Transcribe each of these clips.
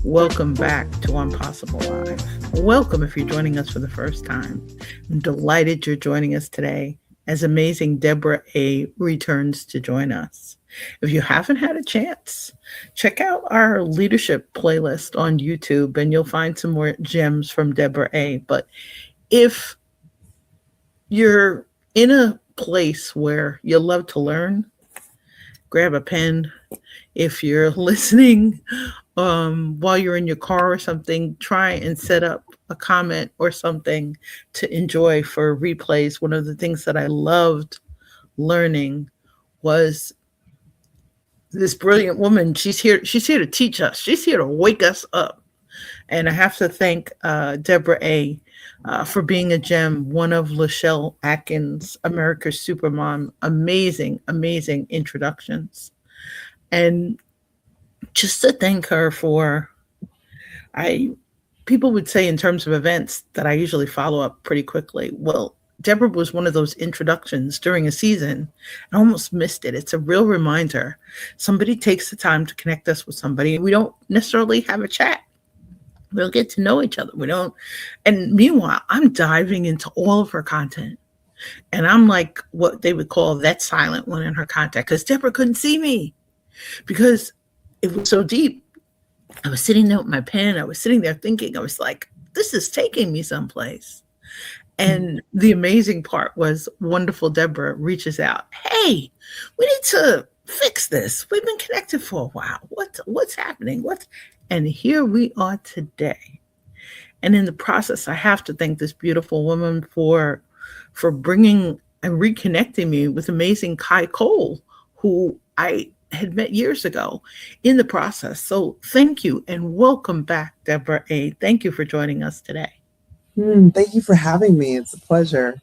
Welcome back to Impossible Live. Welcome if you're joining us for the first time. I'm delighted you're joining us today as amazing Deborah A returns to join us. If you haven't had a chance, check out our leadership playlist on YouTube and you'll find some more gems from Deborah A. But if you're in a place where you love to learn, grab a pen. If you're listening while you're in your car or something, try and set up a comment or something to enjoy for replays. One of the things that I loved learning was this brilliant woman. She's here to teach us. She's here to wake us up. And I have to thank Deborah A for being a gem, one of Lachelle Atkins, America's Supermom. Amazing, amazing introductions. And just to thank her for, people would say in terms of events that I usually follow up pretty quickly. Well, Deborah was one of those introductions during a season. I almost missed it. It's a real reminder. Somebody takes the time to connect us with somebody. We don't necessarily have a chat. We'll get to know each other. We don't. And meanwhile, I'm diving into all of her content. And I'm like what they would call that silent one in her content, because Deborah couldn't see me because it was so deep. I was sitting there with my pen. I was sitting there thinking, I was like, this is taking me someplace. And the amazing part was wonderful Deborah reaches out. Hey, we need to fix this. We've been connected for a while. What's happening? And here we are today. And in the process, I have to thank this beautiful woman for bringing and reconnecting me with amazing Kai Cole, who I had met years ago in the process. So thank you and welcome back, Deborah A. Thank you for joining us today. Thank you for having me. It's a pleasure.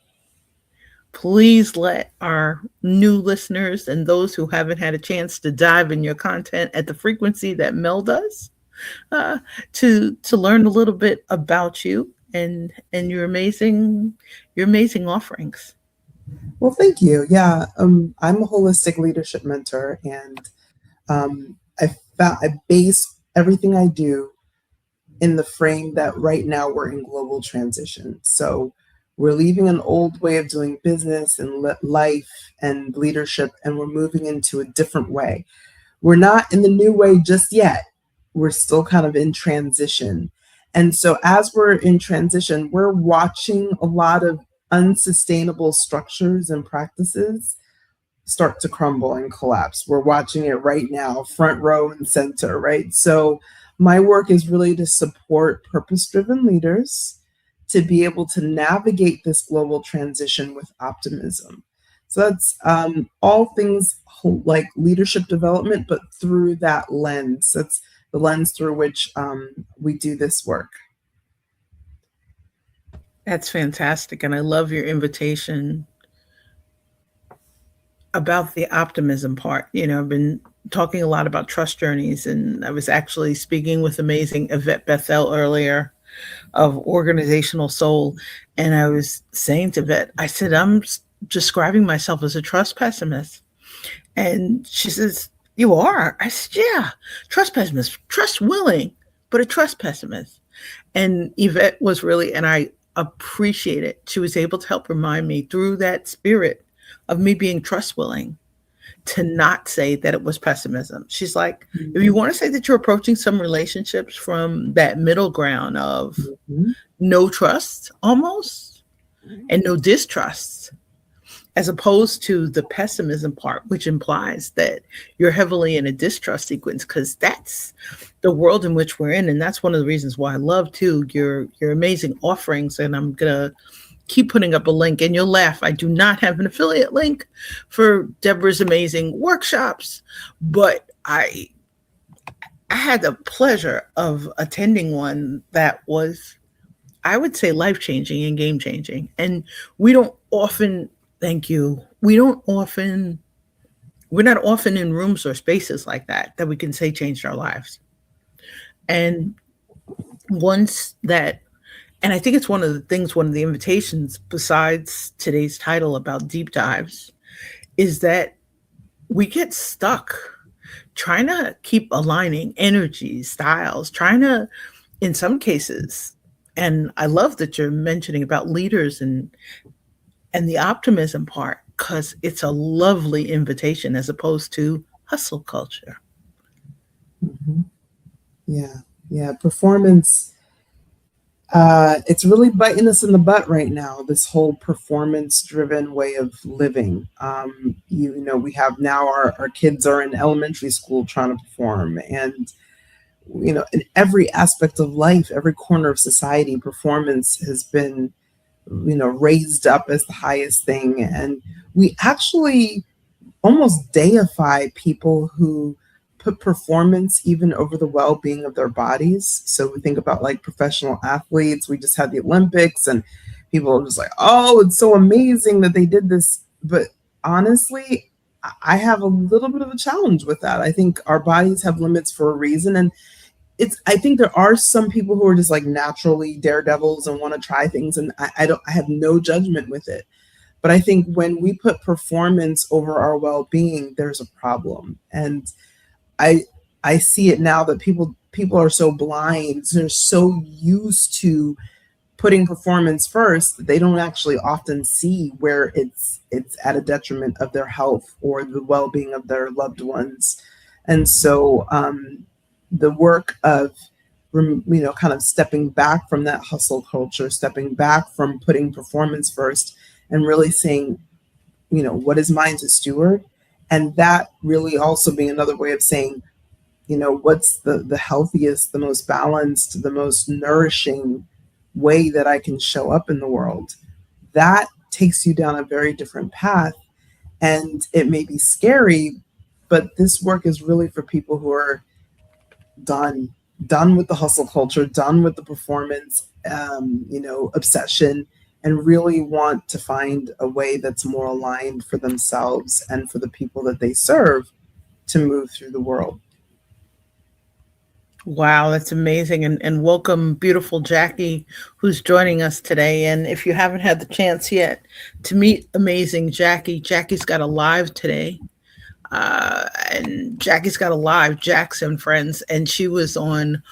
Please let our new listeners and those who haven't had a chance to dive in your content at the frequency that Mel does, to learn a little bit about you and your amazing offerings. Well, thank you. Yeah, I'm a holistic leadership mentor, and I base everything I do in the frame that right now we're in global transition. So we're leaving an old way of doing business and life and leadership, and we're moving into a different way. We're not in the new way just yet. We're still kind of in transition. And so as we're in transition, we're watching a lot of unsustainable structures and practices start to crumble and collapse. We're watching it right now, front row and center, right? So my work is really to support purpose-driven leaders to be able to navigate this global transition with optimism. So that's all things like leadership development, but through that lens. That's the lens through which we do this work. That's fantastic. And I love your invitation about the optimism part. I've been talking a lot about trust journeys, and I was actually speaking with amazing Yvette Bethel earlier of Organizational Soul. And I was saying to Yvette, I said, I'm describing myself as a trust pessimist. And she says, you are? I said, yeah, trust pessimist, trust willing, but a trust pessimist. And Yvette was really, and I appreciate it. She was able to help remind me through that spirit of me being trust willing to not say that it was pessimism. She's like, if you want to say that you're approaching some relationships from that middle ground of no trust almost and no distrust, as opposed to the pessimism part, which implies that you're heavily in a distrust sequence, because that's the world in which we're in. And that's one of the reasons why I love too your amazing offerings. And I'm gonna keep putting up a link, and you'll laugh. I do not have an affiliate link for Deborah's amazing workshops, but I had the pleasure of attending one that was, I would say, life-changing and game-changing. And we don't often, thank you, we're not often in rooms or spaces like that we can say changed our lives. And once that, and I think it's one of the invitations besides today's title about deep dives, is that we get stuck trying to keep aligning energies, styles, trying to, in some cases, and I love that you're mentioning about leaders and the optimism part, because it's a lovely invitation as opposed to hustle culture. Hmm. Yeah, yeah. Performance. It's really biting us in the butt right now. This whole performance-driven way of living. We have now our kids are in elementary school trying to perform, and in every aspect of life, every corner of society, performance has been raised up as the highest thing, and we actually almost deify people who put performance even over the well-being of their bodies. So we think about like professional athletes. We just had the Olympics, and people are just like, oh, it's so amazing that they did this. But honestly, I have a little bit of a challenge with that. I think our bodies have limits for a reason, and I think there are some people who are just like naturally daredevils and want to try things, and I have no judgment with it. But I think when we put performance over our well-being, there's a problem. And I I see it now that people are so blind, they're so used to putting performance first that they don't actually often see where it's at a detriment of their health or the well-being of their loved ones. And so the work of kind of stepping back from that hustle culture, stepping back from putting performance first, and really saying, what is mine to steward, and that really also being another way of saying, what's the healthiest, the most balanced, the most nourishing way that I can show up in the world. That takes you down a very different path, and it may be scary, but this work is really for people who are done with the hustle culture, done with the performance, obsession, and really want to find a way that's more aligned for themselves and for the people that they serve to move through the world. Wow, that's amazing. And welcome, beautiful Jackie, who's joining us today. And if you haven't had the chance yet to meet amazing Jackie, Jackie's got a live today. And Jackie's got a live, Jackson Friends, and she was on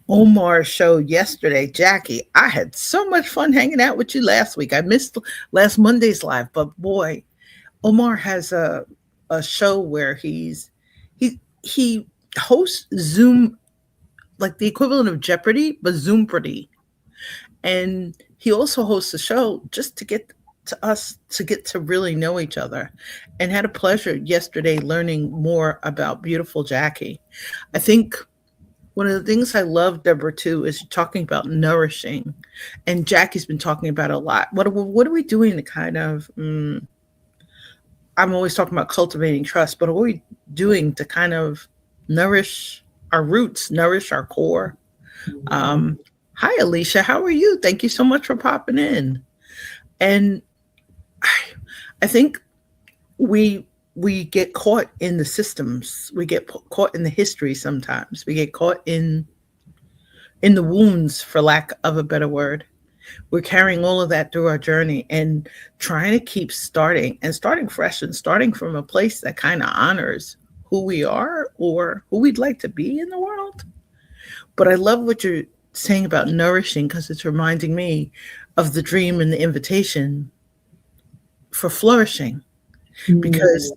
Omar's show yesterday. Jackie, I had so much fun hanging out with you last week. I missed last Monday's live, but boy, Omar has a show where he hosts Zoom, like the equivalent of Jeopardy, but Zoom pretty. And he also hosts a show just to get to us to get to really know each other, and had a pleasure yesterday learning more about beautiful Jackie. I think one of the things I love, Deborah, too, is talking about nourishing, and Jackie's been talking about it a lot. What are we doing to kind of? I'm always talking about cultivating trust, but what are we doing to kind of nourish our roots, nourish our core? Um, Hi, Alicia. How are you? Thank you so much for popping in. And I think we get caught in the systems. We get caught in the history sometimes. We get caught in the wounds, for lack of a better word. We're carrying all of that through our journey and trying to keep starting fresh and starting from a place that kind of honors who we are or who we'd like to be in the world. But I love what you're saying about nourishing, because it's reminding me of the dream and the invitation for flourishing. Because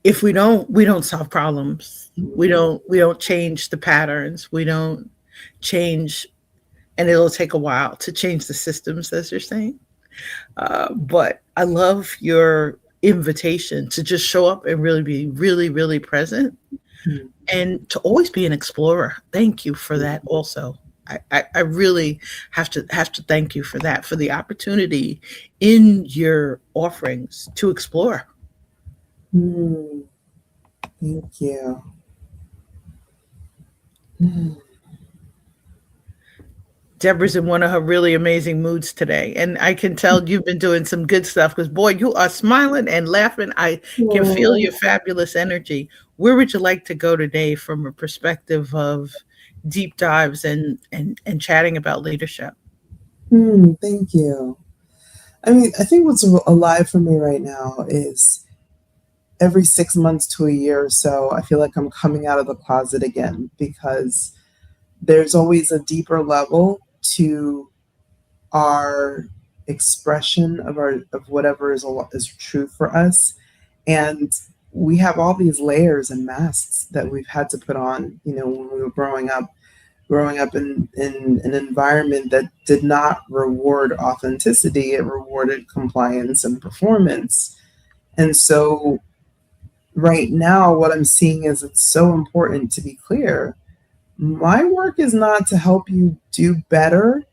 if we don't solve problems. We don't change the patterns. We don't change, and it'll take a while to change the systems, as you're saying. But I love your invitation to just show up and really be really, really present, and to always be an explorer. Thank you for that also. I really have to thank you for that, for the opportunity in your offerings to explore. Mm, thank you. Mm. Deborah's in one of her really amazing moods today. And I can tell you've been doing some good stuff, because, boy, you are smiling and laughing. I can feel your fabulous energy. Where would you like to go today from a perspective of deep dives and chatting about leadership? Thank you. I mean, I think what's alive for me right now is every 6 months to a year or so, I feel like I'm coming out of the closet again, because there's always a deeper level to our expression of whatever is true for us. And we have all these layers and masks that we've had to put on, when we were growing up in an environment that did not reward authenticity. It rewarded compliance and performance. And so right now, what I'm seeing is it's so important to be clear. My work is not to help you do better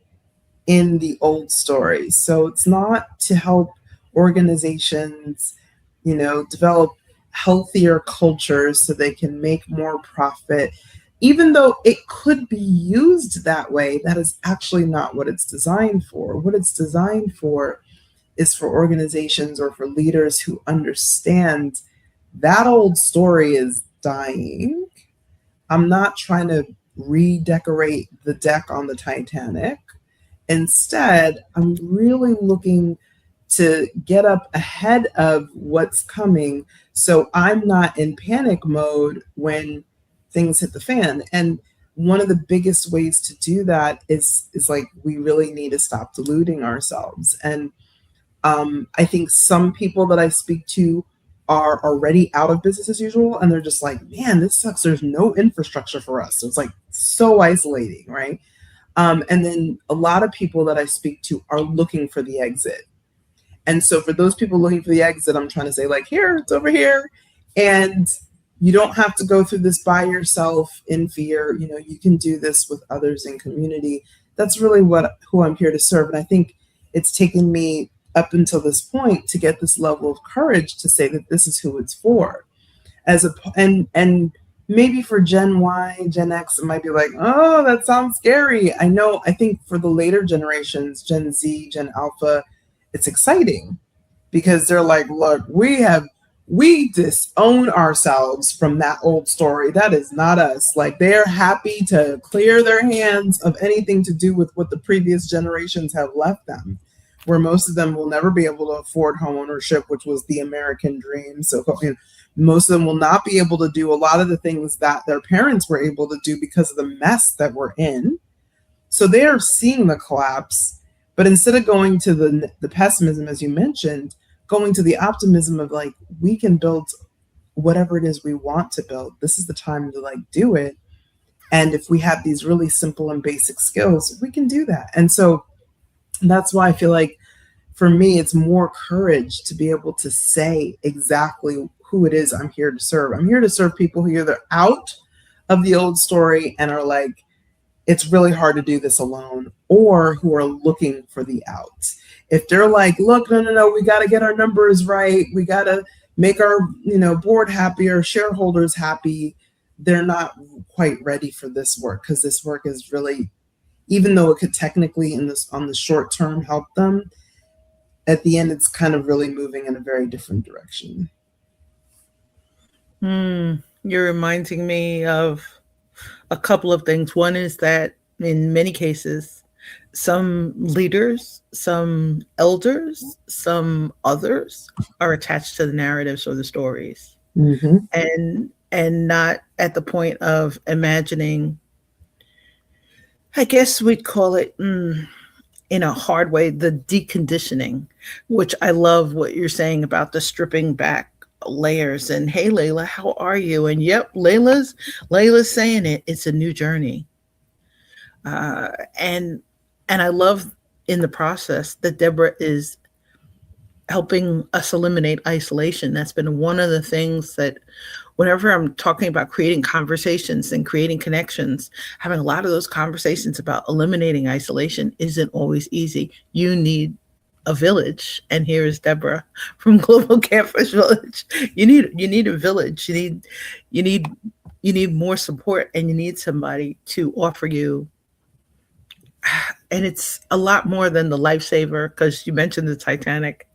in the old stories. So it's not to help organizations, develop healthier cultures so they can make more profit. Even though it could be used that way, that is actually not what it's designed for. What it's designed for is for organizations or for leaders who understand that old story is dying. I'm not trying to redecorate the deck on the Titanic. Instead, I'm really looking to get up ahead of what's coming, so I'm not in panic mode when things hit the fan. And one of the biggest ways to do that is like, we really need to stop deluding ourselves. And I think some people that I speak to are already out of business as usual, and they're just like, man, this sucks. There's no infrastructure for us. So it's like so isolating, right? And then a lot of people that I speak to are looking for the exit. And so for those people looking for the exit, I'm trying to say, like, here, it's over here. And you don't have to go through this by yourself in fear. You can do this with others in community. That's really who I'm here to serve. And I think it's taken me up until this point to get this level of courage to say that this is who it's for. And maybe for Gen Y, Gen X, it might be like, oh, that sounds scary. I think for the later generations, Gen Z, Gen Alpha, it's exciting, because they're like, look, we disown ourselves from that old story. That is not us. Like, they're happy to clear their hands of anything to do with what the previous generations have left them, where most of them will never be able to afford homeownership, which was the American dream. So most of them will not be able to do a lot of the things that their parents were able to do because of the mess that we're in. So they are seeing the collapse. But instead of going to the pessimism, as you mentioned, going to the optimism of, like, we can build whatever it is we want to build. This is the time to, like, do it. And if we have these really simple and basic skills, we can do that. And so that's why I feel like, for me, it's more courage to be able to say exactly who it is I'm here to serve. I'm here to serve people who are either out of the old story and are like, it's really hard to do this alone, or who are looking for the out. If they're like, look, no, we got to get our numbers right. We got to make our, board happy, our shareholders happy. They're not quite ready for this work, because this work is really, even though it could technically on the short term help them, at the end, it's kind of really moving in a very different direction. You're reminding me of a couple of things. One is that in many cases, some leaders, some elders, some others are attached to the narratives or the stories, Mm-hmm. and not at the point of imagining. I guess we'd call it, in a hard way, the deconditioning, which I love what you're saying about the stripping back layers. And hey, Layla, how are you? And yep, Layla's saying it. It's a new journey, and I love in the process that Deborah is helping us eliminate isolation. That's been one of the things that, whenever I'm talking about creating conversations and creating connections, having a lot of those conversations about eliminating isolation isn't always easy. You need a village. And here is Deborah from Global Campus Village. You need a village. You need more support, and you need somebody to offer you. And it's a lot more than the lifesaver, because you mentioned the Titanic.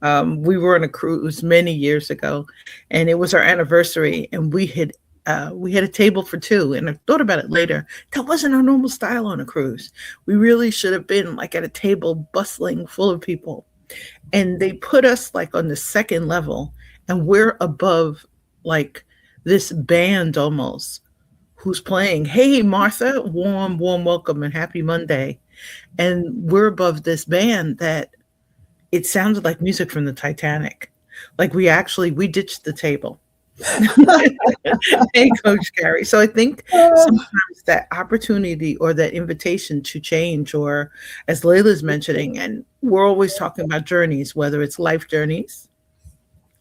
We were on a cruise many years ago, and it was our anniversary, and we had a table for two. And I thought about it later. That wasn't our normal style on a cruise. We really should have been like at a table bustling full of people. And they put us like on the second level, and we're above like this band almost who's playing, "Hey, Martha, warm welcome and happy Monday." And we're above this band that it sounded like music from the Titanic. Like we ditched the table. Hey, Coach Gary. So I think Oh, sometimes that opportunity or that invitation to change, or as Layla's mentioning, and we're always talking about journeys, whether it's life journeys,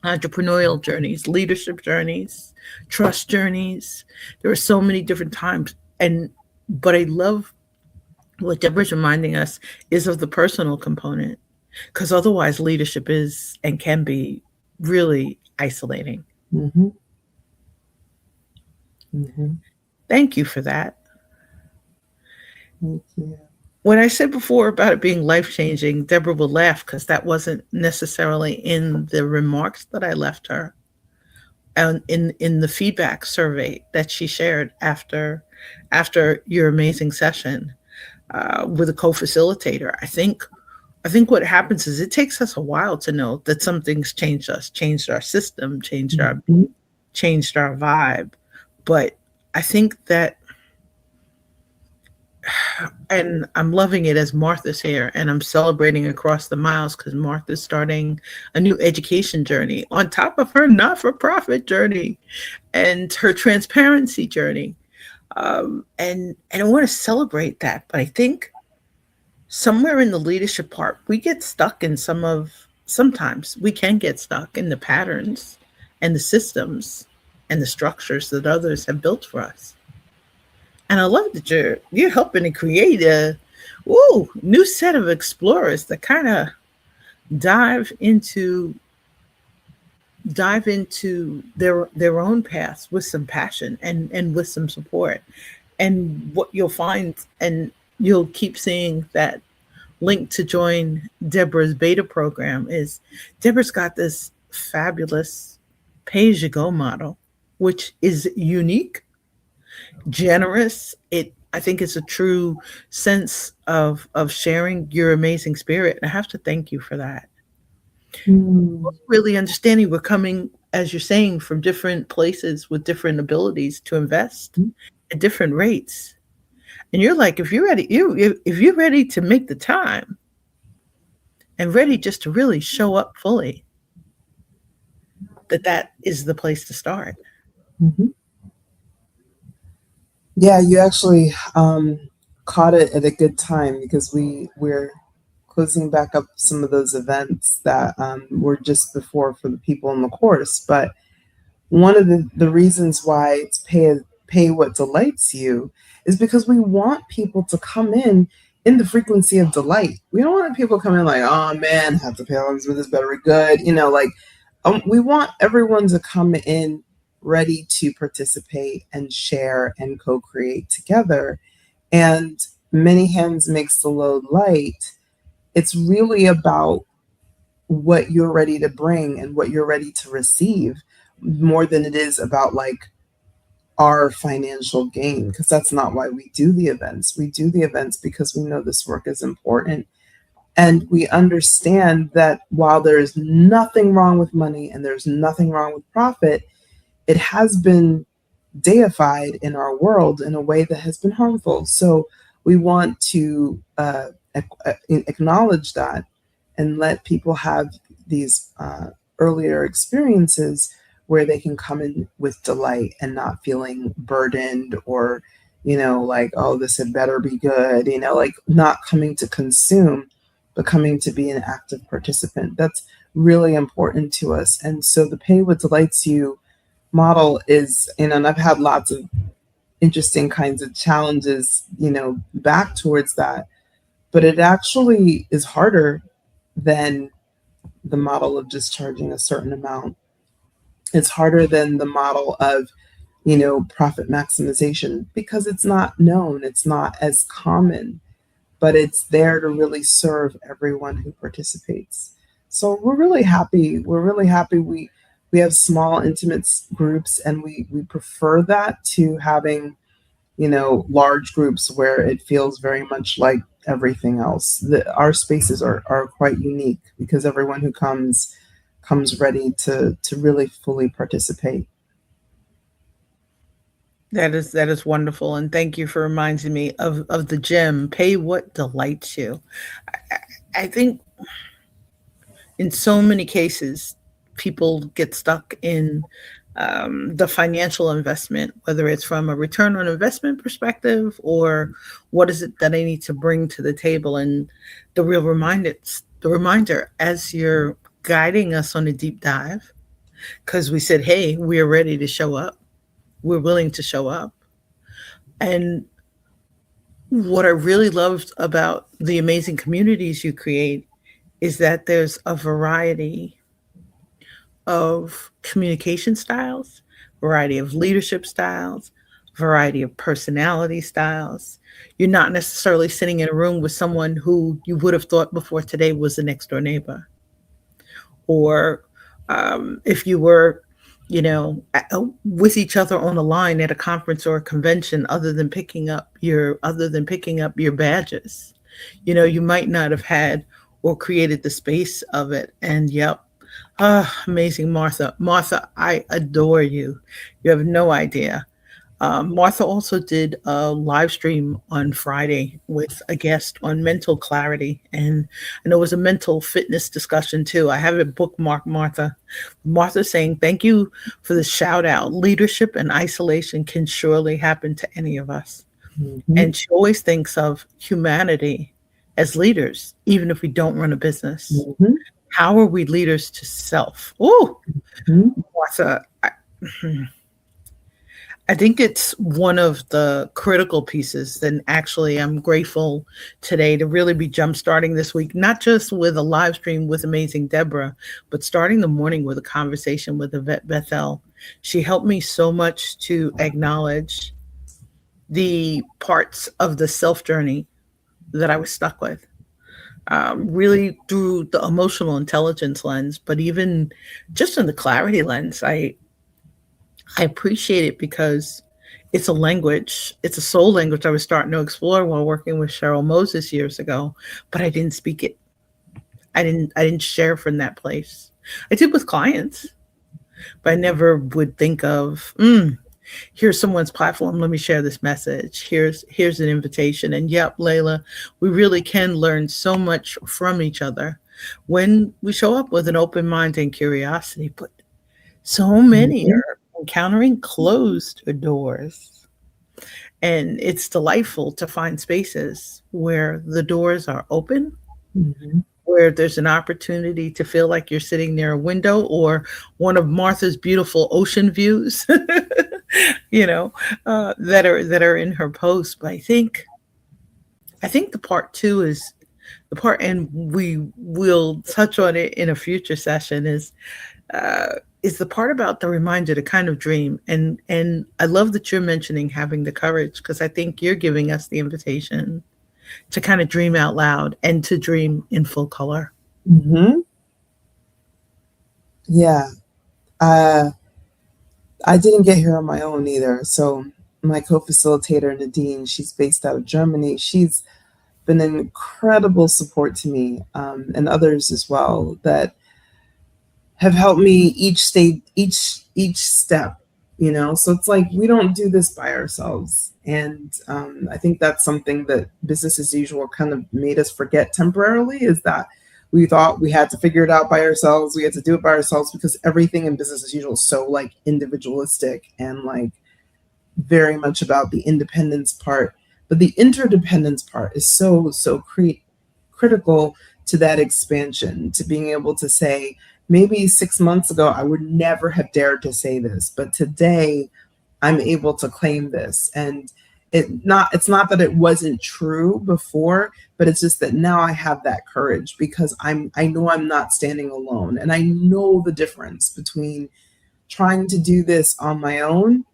entrepreneurial journeys, leadership journeys, trust journeys. There are so many different times. But I love what Deborah's reminding us is of the personal component, because otherwise leadership is and can be really isolating. mhm, mhm. Thank you for that. Thank you. When I said before about it being life changing, Deborah will laugh because that wasn't necessarily in the remarks that I left her. And in the feedback survey that she shared after your amazing session with a co-facilitator, I think what happens is it takes us a while to know that something's changed us, changed our system, Mhm, changed our vibe. But I think that, and I'm loving it as Martha's here, and I'm celebrating across the miles because Martha's starting a new education journey on top of her not-for-profit journey and her transparency journey. And I want to celebrate that, but I think somewhere in the leadership part, we get stuck in sometimes we can get stuck in the patterns and the systems and the structures that others have built for us. And I love that you're helping to create a new set of explorers that kind of dive into dive into their own paths with some passion and with some support. And what you'll find, and you'll keep seeing that link to join Deborah's beta program, is Deborah's got this fabulous pay as you go model, which is unique, generous. I think it's a true sense of sharing your amazing spirit. And I have to thank you for that. mm, Really understanding we're coming, as you're saying, from different places with different abilities to invest at different rates. And you're like, if you're ready, if you're ready to make the time and ready just to really show up fully, that is the place to start. mhm. Yeah, you actually caught it at a good time because we're closing back up some of those events that were just before for the people in the course. But one of the reasons why it's pay what delights you is because we want people to come in the frequency of delight. We don't want people to come in like, oh man, I have to pay all this better be good. Like we want everyone to come in ready to participate and share and co-create together. And many hands makes the load light. It's really about what you're ready to bring and what you're ready to receive more than it is about like our financial gain, because that's not why we do the events. We do the events because we know this work is important, and we understand that while there is nothing wrong with money and there's nothing wrong with profit, it has been deified in our world in a way that has been harmful. So we want to acknowledge that and let people have these earlier experiences where they can come in with delight and not feeling burdened or, like, oh, this had better be good, like not coming to consume, but coming to be an active participant. That's really important to us. And so the pay what delights you model is, and I've had lots of interesting kinds of challenges, back towards that, but it actually is harder than the model of just charging a certain amount. It's harder than the model of, profit maximization because it's not known, it's not as common, but it's there to really serve everyone who participates. So we're really happy. We're really happy. We have small, intimate groups, and we prefer that to having, large groups where it feels very much like everything else. Our spaces are quite unique because everyone who comes ready to really fully participate. That is wonderful, and thank you for reminding me of the gym. Pay what delights you. I think in so many cases, people get stuck in the financial investment, whether it's from a return on investment perspective or what is it that I need to bring to the table. And the reminder as you're guiding us on a deep dive, because we said, hey, we're ready to show up, we're willing to show up. And what I really loved about the amazing communities you create is that there's a variety of communication styles, variety of leadership styles, variety of personality styles. You're not necessarily sitting in a room with someone who you would have thought before today was the next door neighbor. Or if you were, with each other on a line at a conference or a convention, other than picking up your badges, you might not have had or created the space of it. And yep, amazing, Martha. Martha, I adore you. You have no idea. Martha also did a live stream on Friday with a guest on mental clarity. And I know it was a mental fitness discussion too. I have it bookmarked, Martha. Martha saying, thank you for the shout out. Leadership and isolation can surely happen to any of us. Mm-hmm. And she always thinks of humanity as leaders, even if we don't run a business. Mm-hmm. How are we leaders to self? Oh, Mm-hmm. Martha, I think it's one of the critical pieces. And actually, I'm grateful today to really be jump starting this week, not just with a live stream with amazing Deborah, but starting the morning with a conversation with Yvette Bethel. She helped me so much to acknowledge the parts of the self journey that I was stuck with. Really through the emotional intelligence lens, but even just in the clarity lens, I appreciate it because it's a language, it's a soul language I was starting to explore while working with Cheryl Moses years ago, but I didn't speak it. I didn't share from that place. I did with clients, but I never would think of, here's someone's platform, let me share this message. Here's an invitation. And yep, Layla, we really can learn so much from each other when we show up with an open mind and curiosity. But so many Mm-hmm. are encountering closed doors. And it's delightful to find spaces where the doors are open, Mm-hmm. where there's an opportunity to feel like you're sitting near a window or one of Martha's beautiful ocean views, you know, that are in her post. But I think the part two is the part, and we will touch on it in a future session. Is the part about the reminder to kind of dream. And I love that you're mentioning having the courage, because I think you're giving us the invitation to kind of dream out loud and to dream in full color. Mm-hmm. Yeah. Uh, I didn't get here on my own either. So my co-facilitator Nadine, she's based out of Germany. She's been an incredible support to me, and others as well that have helped me each stage, each step. So it's like we don't do this by ourselves, and I think that's something that business as usual kind of made us forget temporarily, is that we thought we had to figure it out by ourselves, we had to do it by ourselves, because everything in business as usual is so like individualistic and like very much about the independence part, but the interdependence part is so critical to that expansion, to being able to say, maybe 6 months ago I would never have dared to say this, but today I'm able to claim this. And it's not that it wasn't true before, but it's just that now I have that courage, because I know I'm not standing alone, and I know the difference between trying to do this on my own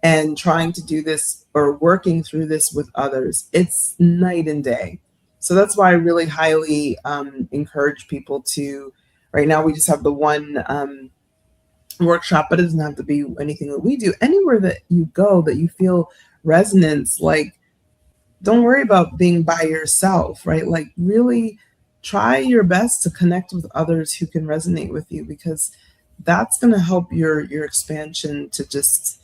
and trying to do this or working through this with others. It's night and day. So that's why I really highly encourage people to. Right now we just have the one workshop, but it doesn't have to be anything that we do. Anywhere that you go that you feel resonance, like, don't worry about being by yourself, right? Like, really try your best to connect with others who can resonate with you, because that's going to help your expansion to just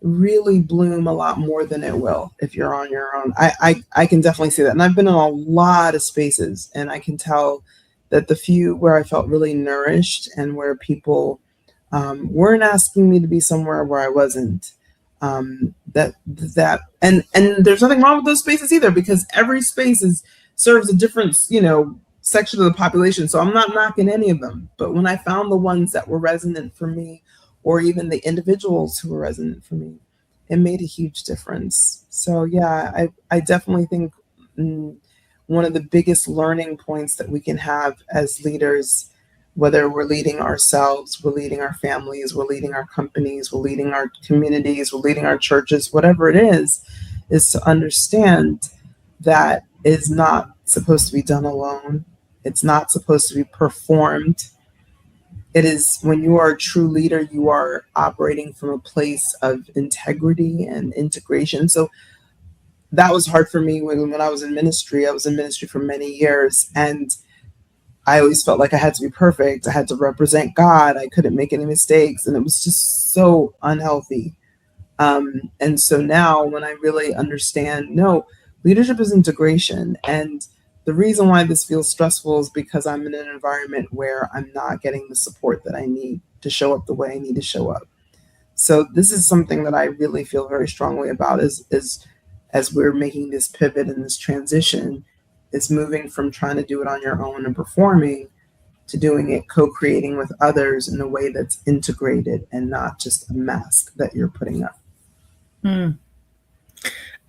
really bloom a lot more than it will if you're on your own. I can definitely see that. And I've been in a lot of spaces, and I can tell that the few where I felt really nourished and where people weren't asking me to be somewhere where I wasn't. And there's nothing wrong with those spaces either, because every space serves a different, section of the population. So I'm not knocking any of them. But when I found the ones that were resonant for me, or even the individuals who were resonant for me, it made a huge difference. So yeah, I definitely think one of the biggest learning points that we can have as leaders, whether we're leading ourselves, we're leading our families, we're leading our companies, we're leading our communities, we're leading our churches, whatever it is to understand that is not supposed to be done alone. It's not supposed to be performed. It is, when you are a true leader, you are operating from a place of integrity and integration. So that was hard for me when I was in ministry. I was in ministry for many years, and I always felt like I had to be perfect. I had to represent God. I couldn't make any mistakes, and it was just so unhealthy. And so now when I really understand, no, leadership is integration. And the reason why this feels stressful is because I'm in an environment where I'm not getting the support that I need to show up the way I need to show up. So this is something that I really feel very strongly about, is as we're making this pivot and this transition, is moving from trying to do it on your own and performing to doing it co-creating with others in a way that's integrated and not just a mask that you're putting up.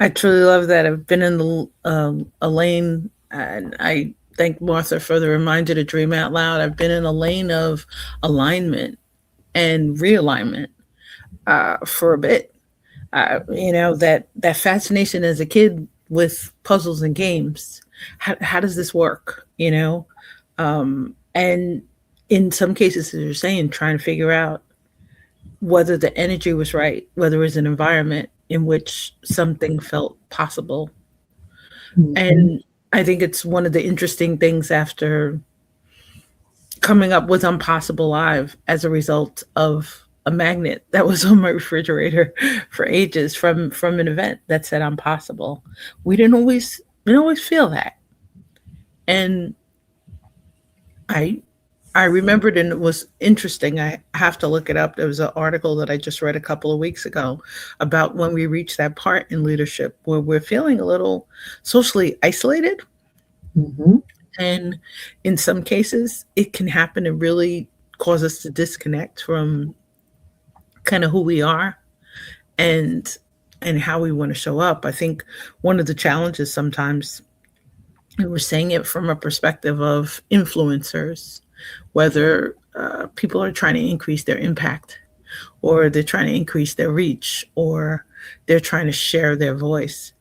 I truly love that. I've been in a lane, and I thank Martha for the reminder to dream out loud. I've been in a lane of alignment and realignment for a bit. That fascination as a kid with puzzles and games. How does this work? And in some cases, as you're saying, trying to figure out whether the energy was right, whether it was an environment in which something felt possible. Mm-hmm. And I think it's one of the interesting things after coming up with Impossible Live as a result of a magnet that was on my refrigerator for ages from an event that said I'm possible. We didn't always feel that. And I remembered, and it was interesting. I have to look it up. There was an article that I just read a couple of weeks ago about when we reach that part in leadership where we're feeling a little socially isolated. Mm-hmm. And in some cases, it can happen and really cause us to disconnect from kind of who we are and how we want to show up. I think one of the challenges sometimes, and we're saying it from a perspective of influencers, whether people are trying to increase their impact, or they're trying to increase their reach, or they're trying to share their voice.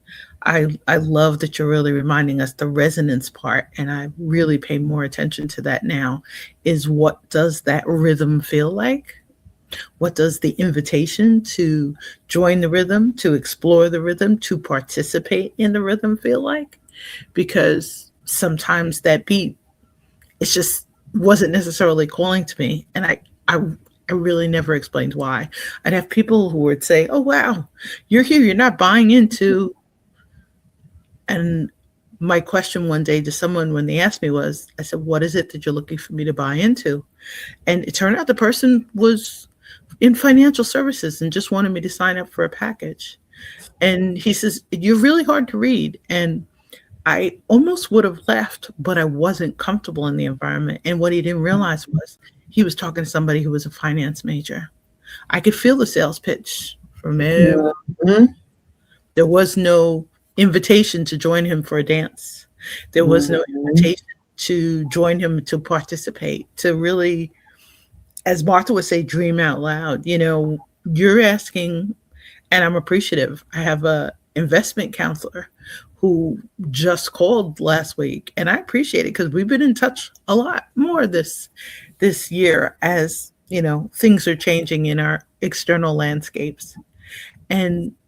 I love that you're really reminding us the resonance part, and I really pay more attention to that now, is what does that rhythm feel like? What does the invitation to join the rhythm, to explore the rhythm, to participate in the rhythm feel like? Because sometimes that beat, it just wasn't necessarily calling to me. And I really never explained why. I'd have people who would say, "Oh, wow, you're here, you're not buying into." And my question one day to someone when they asked me was, I said, "What is it that you're looking for me to buy into?" And it turned out the person was in financial services and just wanted me to sign up for a package. And he says, "You're really hard to read." And I almost would have left, but I wasn't comfortable in the environment. And what he didn't realize was he was talking to somebody who was a finance major. I could feel the sales pitch from him. Mm-hmm. There was no invitation to join him for a dance. There was no invitation to join him to participate, to really, as Martha would say, dream out loud. You're asking, and I'm appreciative. I have a investment counselor who just called last week, and I appreciate it because we've been in touch a lot more this year as things are changing in our external landscapes.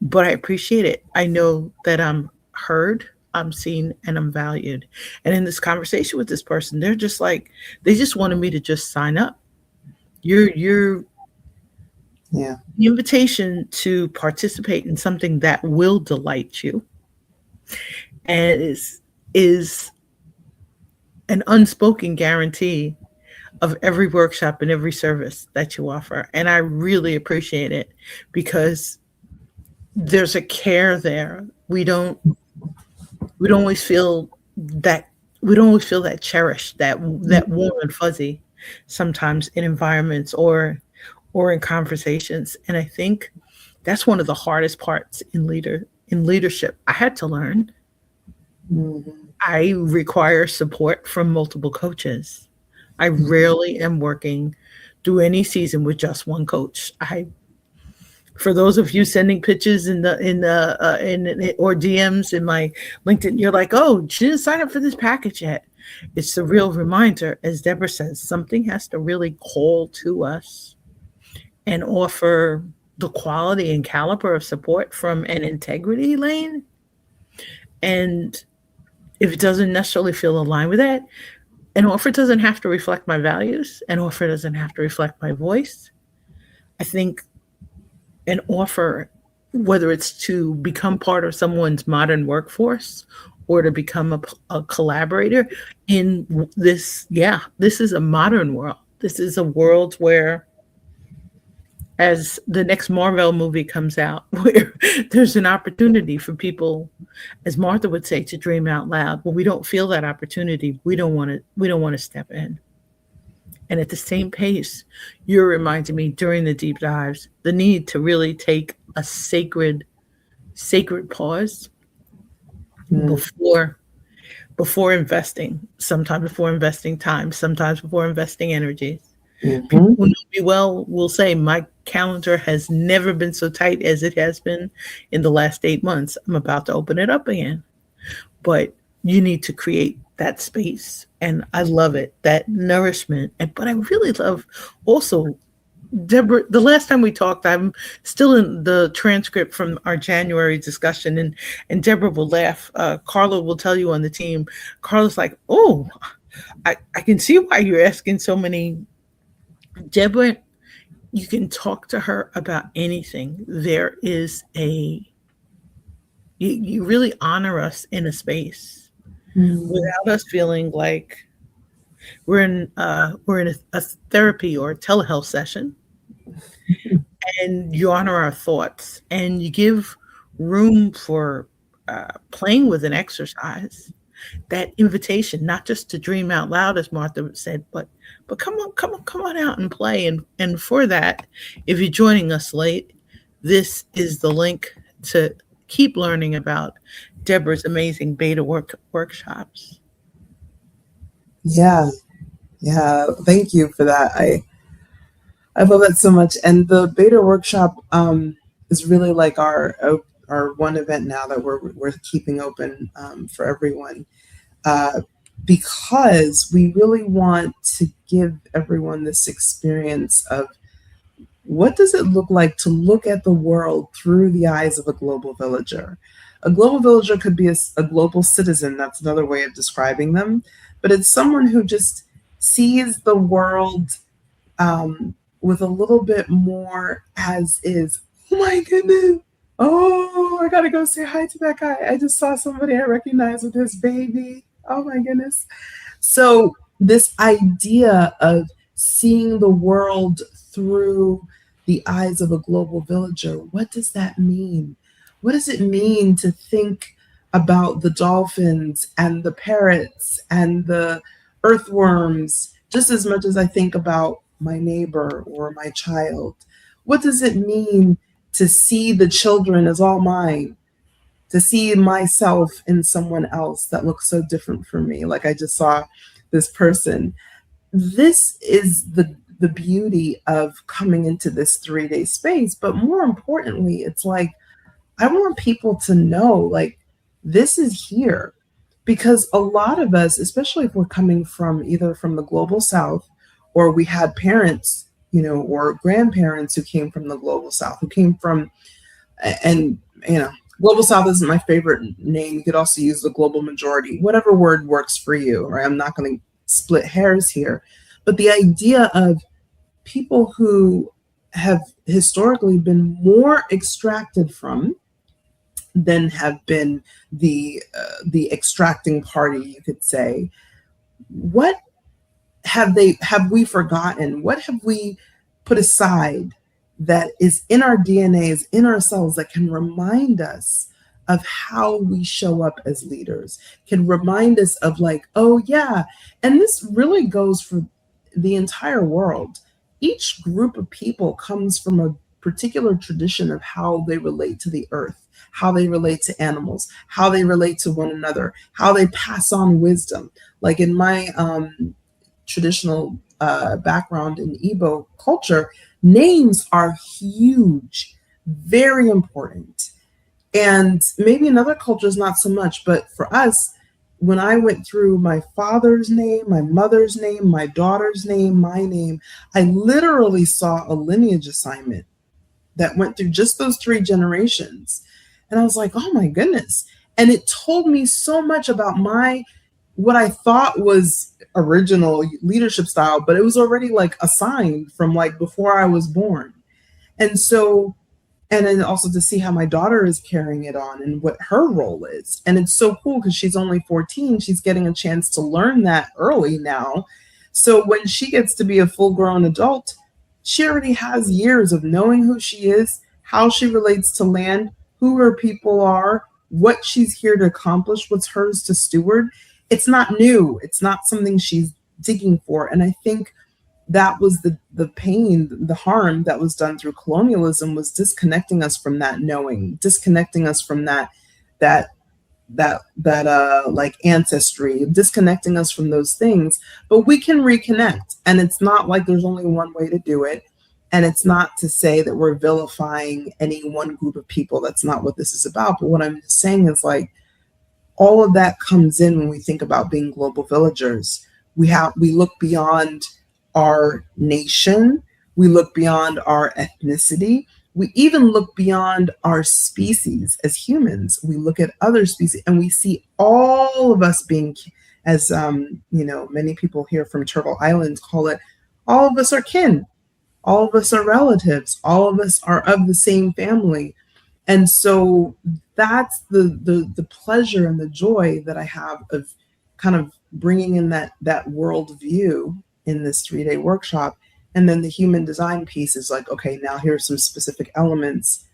But I appreciate it. I know that I'm heard. I'm seen and I'm valued. And in this conversation with this person, they're just like, they just wanted me to just sign up. You're Yeah. the invitation to participate in something that will delight you and is an unspoken guarantee of every workshop and every service that you offer. And I really appreciate it because there's a care there. We don't always feel that we don't always feel that cherished, that warm and fuzzy sometimes in environments or in conversations. And I think that's one of the hardest parts in leadership. I had to learn. Mhm. I require support from multiple coaches. I rarely am working through any season with just one coach. I For those of you sending pitches in or DMs in my LinkedIn, you're like, oh, she didn't sign up for this package yet. It's a real reminder, as Deborah says, something has to really call to us and offer the quality and caliber of support from an integrity lane. And if it doesn't necessarily feel aligned with that, an offer doesn't have to reflect my values, an offer doesn't have to reflect my voice. I think an offer, whether it's to become part of someone's modern workforce or to become a collaborator in this, yeah, this is a modern world. This is a world where, as the next Marvel movie comes out, where there's an opportunity for people, as Martha would say, to dream out loud. When we don't feel that opportunity, we don't want to step in. And at the same pace, you're reminding me during the deep dives the need to really take a sacred pause Mm. before investing, sometimes before investing time, sometimes before investing energies. People Mhm. who know me well will say my calendar has never been so tight as it has been in the last 8 months. I'm about to open it up again. But you need to create that space. And I love it, that nourishment. But I really love also, Deborah, the last time we talked, I'm still in the transcript from our January discussion, and Deborah will laugh. Carla will tell you on the team, Carla's like, oh, I can see why you're asking so many. Deborah, you can talk to her about anything. You really honor us in a space Mm. without us feeling like we're in a therapy or a telehealth session, and you honor our thoughts and you give room for playing with an exercise, that invitation not just to dream out loud, as Martha said, but come on out and play. And for that, if you're joining us late, this is the link to keep learning about Deborah's amazing workshops. Yeah. Yeah. Thank you for that. I love that so much. And the beta workshop is really like our one event now that we're keeping open for everyone, uh, because we really want to give everyone this experience of what does it look like to look at the world through the eyes of a global villager. A global villager could be a global citizen. That's another way of describing them. But it's someone who just sees the world with a little bit more as is. Oh my goodness. Oh, I gotta go say hi to that guy. I just saw somebody I recognize with his baby. Oh my goodness. So, this idea of seeing the world through the eyes of a global villager, what does that mean? What does it mean to think about the dolphins and the parrots and the earthworms just as much as I think about my neighbor or my child? What does it mean to see the children as all mine? To see myself in someone else that looks so different from me. Like I just saw this person. This is the beauty of coming into this 3-day space. But more importantly, it's like I want people to know like this is here. Because a lot of us, especially if we're coming from either from the global south or we had parents, or grandparents who came from the global south, who came from and Global South isn't my favorite name. You could also use the global majority, whatever word works for you, right? I'm not going to split hairs here. But the idea of people who have historically been more extracted from than have been the extracting party, you could say. What have we forgotten? What have we put aside that is in our DNA, is in our cells, that can remind us of how we show up as leaders, can remind us of like, oh yeah. And this really goes for the entire world. Each group of people comes from a particular tradition of how they relate to the earth, how they relate to animals, how they relate to one another, how they pass on wisdom. Like in my traditional background in Igbo culture, names are huge, very important. And maybe in other cultures, not so much. But for us, when I went through my father's name, my mother's name, my daughter's name, my name, I literally saw a lineage assignment that went through just those 3 generations. And I was like, oh my goodness. And it told me so much about what I thought was original leadership style, but it was already like assigned from like before I was born. And so, and then also to see how my daughter is carrying it on and what her role is. And it's so cool because she's only 14. She's getting a chance to learn that early now. So when she gets to be a full grown adult, she already has years of knowing who she is, how she relates to land, who her people are, what she's here to accomplish, what's hers to steward. It's not new. It's not something she's digging for. And I think that was the pain, the harm that was done through colonialism, was disconnecting us from that knowing, disconnecting us from that like ancestry, disconnecting us from those things. But we can reconnect, and it's not like there's only one way to do it. And it's not to say that we're vilifying any one group of people. That's not what this is about. But what I'm saying is like, all of that comes in when we think about being global villagers. We look beyond our nation, we look beyond our ethnicity, we even look beyond our species as humans. We look at other species and we see all of us being, as many people here from Turtle Island call it, all of us are kin, all of us are relatives, all of us are of the same family. And so that's the pleasure and the joy that I have of kind of bringing in that world view in this 3-day workshop. And then the human design piece is like, okay, now here's some specific elements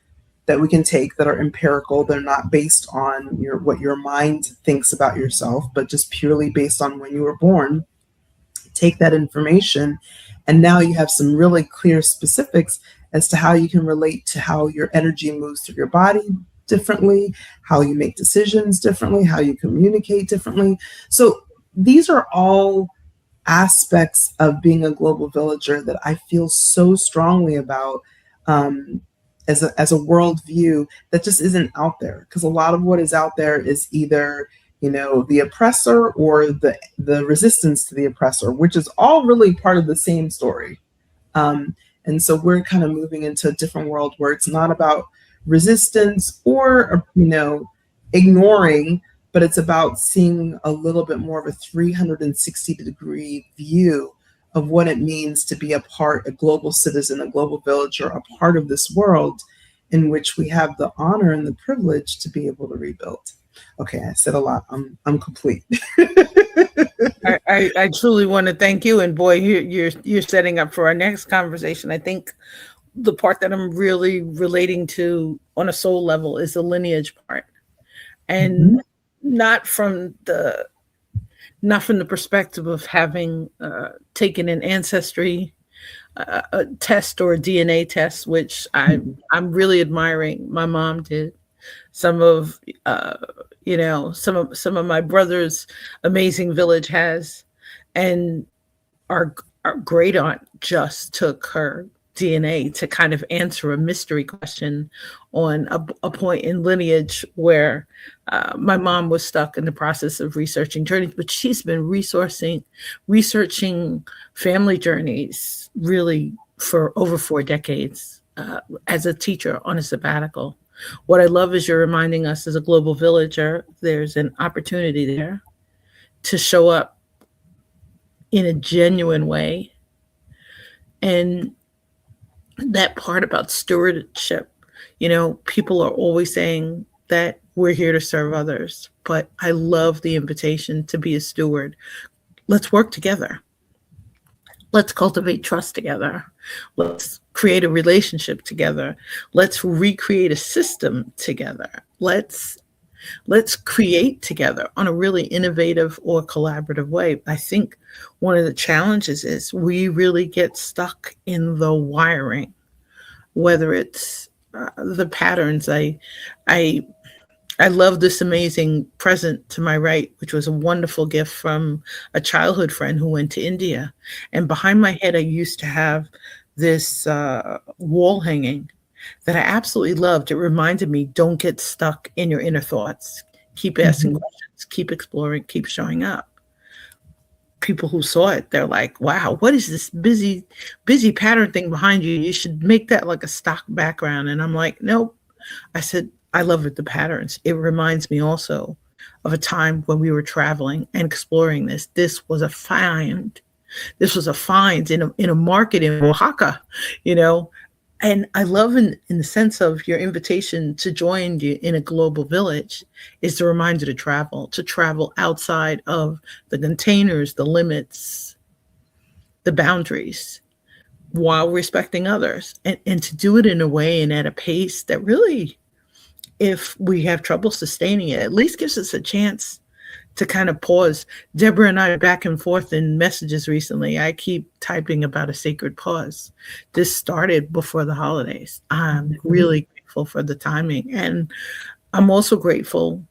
that we can take that are empirical. They're not based on what your mind thinks about yourself, but just purely based on when you were born. Take that information, and now you have some really clear specifics as to how you can relate to how your energy moves through your body differently, how you make decisions differently, how you communicate differently. So these are all aspects of being a global villager that I feel so strongly about, as a worldview that just isn't out there. Because a lot of what is out there is either the oppressor or the resistance to the oppressor, which is all really part of the same story. And so we're kind of moving into a different world where it's not about resistance or ignoring, but it's about seeing a little bit more of a 360-degree view of what it means to be a global citizen, a global villager, a part of this world in which we have the honor and the privilege to be able to rebuild. Okay, I said a lot. I'm complete. I truly want to thank you, and boy, you're setting up for our next conversation. I think the part that I'm really relating to on a soul level is the lineage part, and not from the perspective of having taken an ancestry a test or a DNA test, which I'm really admiring. My mom did. Some of some of my brother's amazing village has, and our great aunt just took her DNA to kind of answer a mystery question on a point in lineage where my mom was stuck in the process of researching journeys, but she's been researching family journeys really for over 4 decades as a teacher on a sabbatical. What I love is you're reminding us as a global villager, there's an opportunity there to show up in a genuine way. And that part about stewardship, people are always saying that we're here to serve others, but I love the invitation to be a steward. Let's work together. Let's cultivate trust together. Let's create a relationship together. Let's recreate a system together. Let's create together on a really innovative or collaborative way. I think one of the challenges is we really get stuck in the wiring, whether it's the patterns. I I love this amazing present to my right, which was a wonderful gift from a childhood friend who went to India. And behind my head, I used to have this wall hanging that I absolutely loved. It reminded me, don't get stuck in your inner thoughts. Keep asking Mhm. questions, keep exploring, keep showing up. People who saw it, they're like, wow, what is this busy pattern thing behind you? You should make that like a stock background. And I'm like, nope. I said, I love it, the patterns. It reminds me also of a time when we were traveling and exploring this. This was a find. This was a find in a market in Oaxaca, you know. And I love in the sense of your invitation to join you in a global village is the reminder to travel outside of the containers, the limits, the boundaries, while respecting others, and to do it in a way and at a pace that really, if we have trouble sustaining it, at least gives us a chance to kind of pause. Deborah and I are back and forth in messages recently. I keep typing about a sacred pause. This started before the holidays. I'm Mhm. really grateful for the timing. And I'm also grateful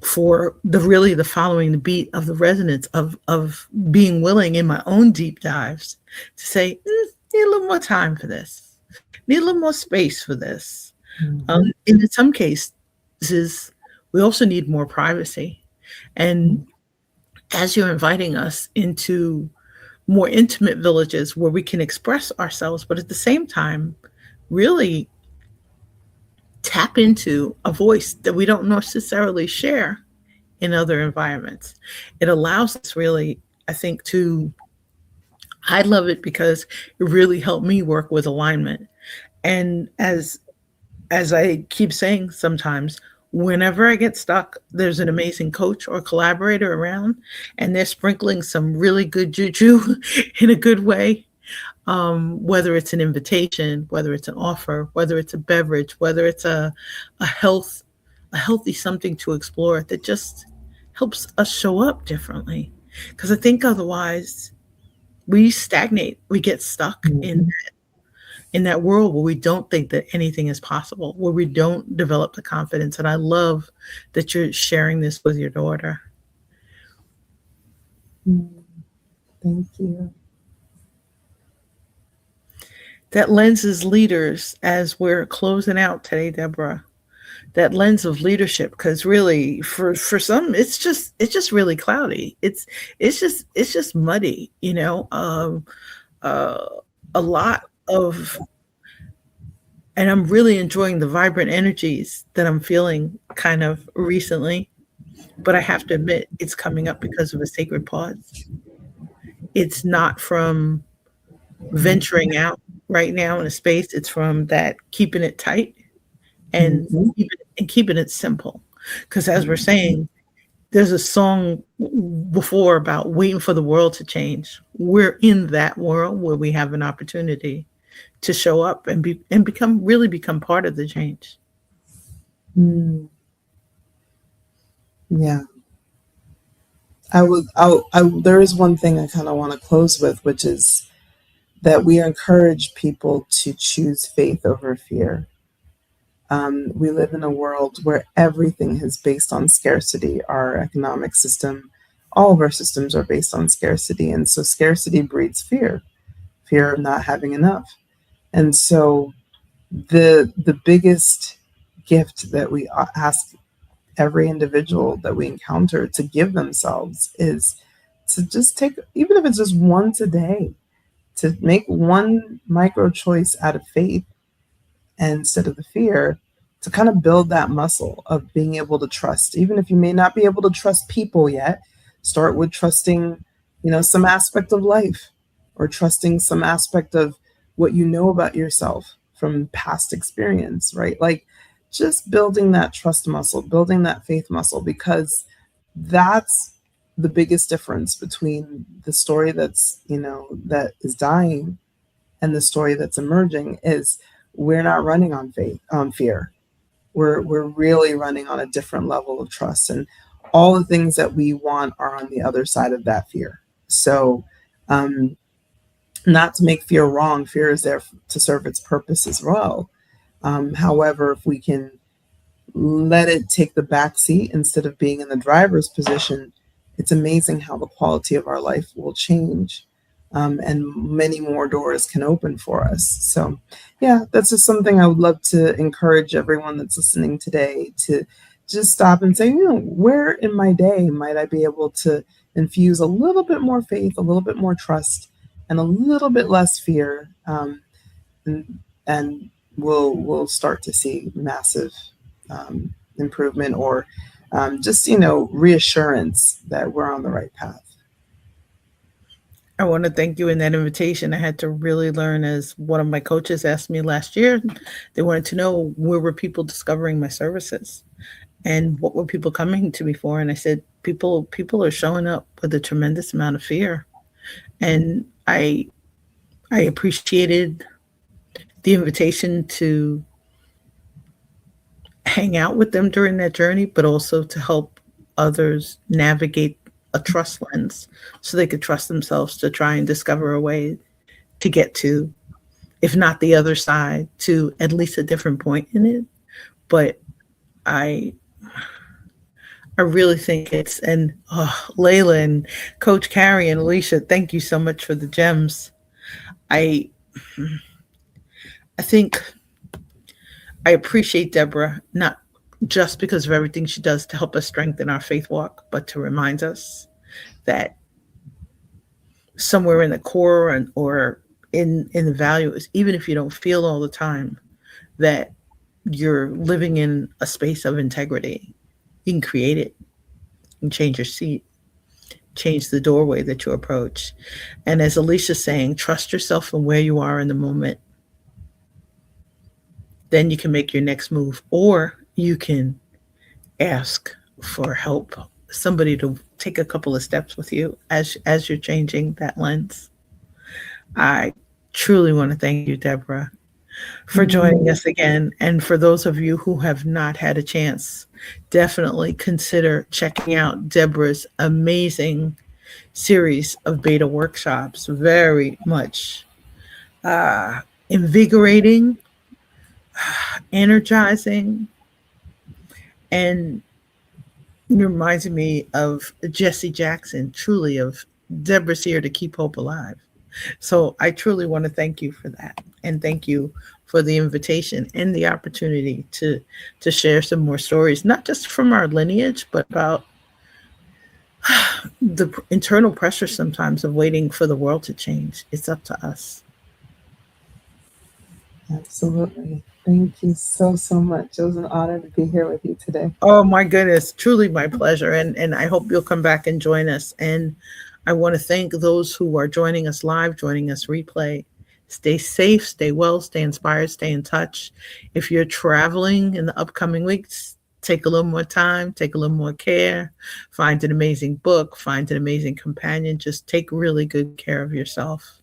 for the following the beat of the resonance of being willing in my own deep dives to say, need a little more time for this, need a little more space for this. Mhm. And in some cases, we also need more privacy. And as you're inviting us into more intimate villages where we can express ourselves, but at the same time, really tap into a voice that we don't necessarily share in other environments. It allows us really, I think, I love it because it really helped me work with alignment. And as I keep saying sometimes, whenever I get stuck, there's an amazing coach or collaborator around, and they're sprinkling some really good juju in a good way. Whether it's an invitation, whether it's an offer, whether it's a beverage, whether it's a health, a healthy something to explore that just helps us show up differently. Because I think otherwise we stagnate, we get stuck Mhm. in that world where we don't think that anything is possible, where we don't develop the confidence. And I love that you're sharing this with your daughter. Mm. Thank you. That lens is leaders as we're closing out today, Deborah. That lens of leadership, because really for some it's just really cloudy. It's just muddy, uh a lot of, and I'm really enjoying the vibrant energies that I'm feeling kind of recently. But I have to admit, it's coming up because of a sacred pause. It's not from venturing out right now in a space. It's from that keeping it tight and Mhm. keeping it simple. Because as we're saying, there's a song before about waiting for the world to change. We're in that world where we have an opportunity to show up and become part of the change. Mm. Yeah. There is one thing I kind of want to close with, which is that we encourage people to choose faith over fear. We live in a world where everything is based on scarcity. Our economic system, all of our systems are based on scarcity. And so scarcity breeds fear, fear of not having enough. And so the biggest gift that we ask every individual that we encounter to give themselves is to just take, even if it's just once a day, to make one micro choice out of faith and instead of the fear, to kind of build that muscle of being able to trust. Even if you may not be able to trust people yet, start with trusting, some aspect of life, or trusting some aspect of what you know about yourself from past experience, right? Like just building that trust muscle, building that faith muscle, because that's the biggest difference between the story that is dying and the story that's emerging is we're not running on faith, on fear. We're really running on a different level of trust, and all the things that we want are on the other side of that fear. So, um, not to make fear wrong, fear is there to serve its purpose as well. However, if we can let it take the back seat instead of being in the driver's position, it's amazing how the quality of our life will change, and many more doors can open for us. So, yeah, that's just something I would love to encourage everyone that's listening today to just stop and say, where in my day might I be able to infuse a little bit more faith, a little bit more trust, and a little bit less fear, and we'll start to see massive improvement, or just reassurance that we're on the right path. I want to thank you in that invitation. I had to really learn, as one of my coaches asked me last year. They wanted to know where were people discovering my services and what were people coming to me for. And I said, people are showing up with a tremendous amount of fear. And I appreciated the invitation to hang out with them during that journey, but also to help others navigate a trust lens so they could trust themselves to try and discover a way to get to, if not the other side, to at least a different point in it. But I I really think and Layla and Coach Carrie and Alicia, thank you so much for the gems. I I think I appreciate Deborah, not just because of everything she does to help us strengthen our faith walk, but to remind us that somewhere in the core or in the values, even if you don't feel all the time that you're living in a space of integrity, you can create it and change your seat, change the doorway that you approach. And as Alicia's saying, trust yourself and where you are in the moment. Then you can make your next move, or you can ask for help, somebody to take a couple of steps with you as you're changing that lens. I truly want to thank you, Deborah, for joining us again. And for those of you who have not had a chance, definitely consider checking out Deborah's amazing series of beta workshops. Very much invigorating, energizing, and reminds me of Jesse Jackson, truly, of Deborah's here to keep hope alive. So I truly want to thank you for that, and thank you for the invitation and the opportunity to share some more stories, not just from our lineage, but about the internal pressure sometimes of waiting for the world to change. It's up to us. Absolutely. Thank you so, so much. It was an honor to be here with you today. Oh my goodness, truly my pleasure. And I hope you'll come back and join us. And I want to thank those who are joining us live, joining us replay. Stay safe, stay well, stay inspired, stay in touch. If you're traveling in the upcoming weeks, take a little more time, take a little more care, find an amazing book, find an amazing companion. Just take really good care of yourself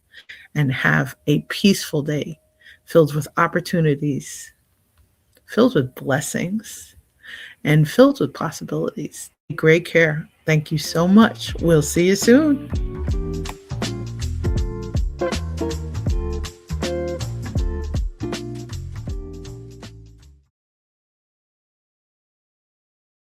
and have a peaceful day filled with opportunities, filled with blessings, and filled with possibilities. Take great care. Thank you so much. We'll see you soon.